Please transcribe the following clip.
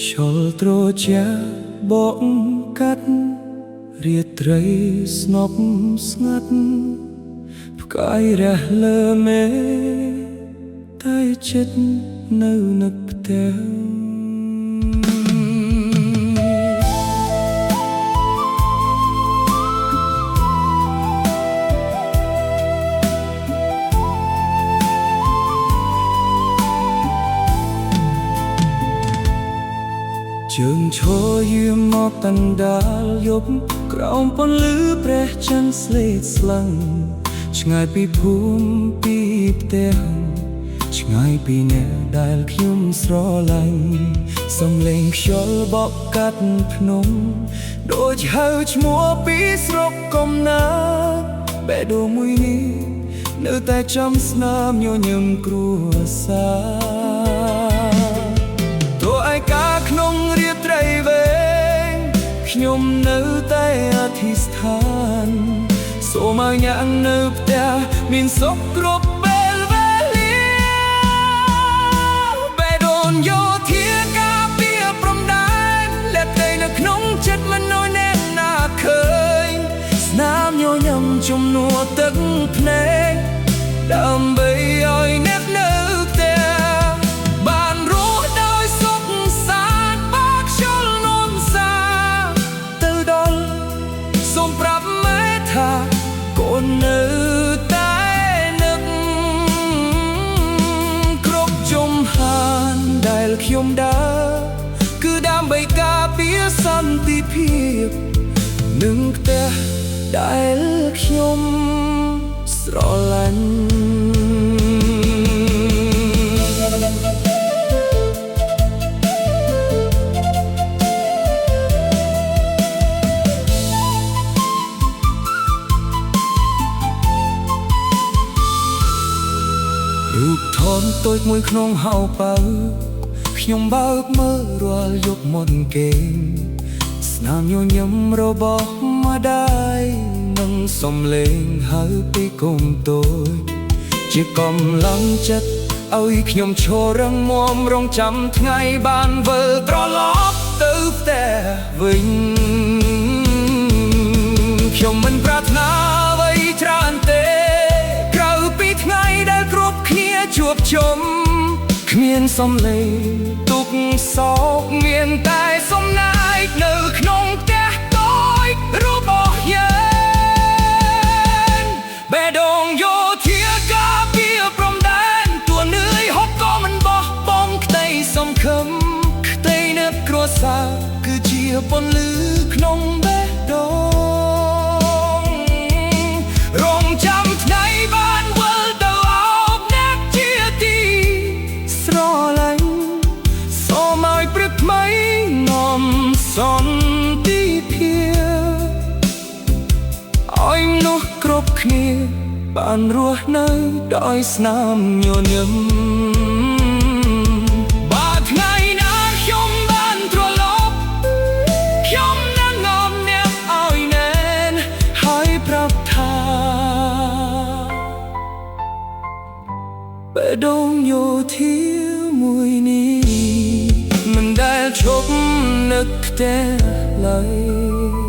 ឈលត្រជាបកកាត់រាត្រីស្នប់ស្ងាត់ផ្កាយរះលើមេតែចិត្តនៅនឹកផ្ទះជើងឈរយឺមមកតណ្ដាលយប់ក្រោមពន្លឺព្រះច័ន្ទស្លេកស្លាំងឆ្ងាយពីភូមិពីផ្ទះឆ្ងាយពីអ្នកដែលខ្ញុំស្រឡាញ់សំឡេងខ្យល់បក់កាត់ភ្នំដូចហៅឈ្មោះពីស្រុកកំណើតបេះដូងមួយនេះនៅតែចាំស្នាមញញឹមគ្រួសារទោះឯកាក្នុងរាត្រីវែងខ្ញុំនៅតែអធិស្ឋានសូមឲ្យញាក់នៅផ្ទះមានសុខគ្រប់ពេលវេលាបេះដូងយោធាការពារព្រំដែនและក្តីនៅក្នុងចិត្តមិនឲ្យអ្នកណាឃើញស្នាមញញឹមជំនួសទឹកភ្នែកដើម្បីឲ្យអ្នកនៅផ្ទះបានរស់ដោយសុខសាន្តបាក់ខ្យល់នោមសាទៅដល់សូមប្រាប់ម៉ែថាកូននៅតែនឹកគ្រប់ជំហានដែលខ្ញុំដើរគឺដើម្បីការពារសន្តិភាពនឹងផ្ទះដែលខ្ញុំស្រឡាញ់រូបថនតូចមួយក្នុងហៅបើខ្ញុំបើកមើលរាល់យប់មុនគេងស្នាមញញឹមរបស់ម្ដាយនិងសំឡេងហៅពីកូនតូចជាកម្លាំងចិត្តឲ្យខ្ញុំឈររឹងមាំរងចាំថ្ងៃបានវិលត្រឡប់ទៅផ្ទះវិញខ្ញុំមិនប្រាថ្នាអ្វីច្រើនទេក្រៅពីថ្ងៃដែលគ្រប់គ្នាជួបជុំគ្មានសំឡេងទុក្ខសោកមានតែសំណាយនៅក្នុងផ្ទះតូចរបស់យើងបេះដូងយោធាការពារព្រំដែនតួនឿយហត់ក៏មិនបោះបង់ក្តីសង្ឃឹមក្តីនឹកគ្រួសារគឺជាពន្លឺក្នុងបេះដូងរងចាំថ្ងៃបានវិលទៅអោបអ្នកជាទីស្រឡាញ់សូមឲ្យព្រឹកថ្មីនាំសន្តិភាពឲ្យមនុស្សគ្រប់គ្នាបានរស់នៅដោយស្នាមញញឹមបើថ្ងៃណាខ្ញុំបានត្រឡប់ខ្ញុំនឹងនាំអ្នកឲ្យណែនហើយប្រាប់ថាបេះដូងយោធាមួយនេះមិនដែលឈប់នឹកផ្ទះឡើយ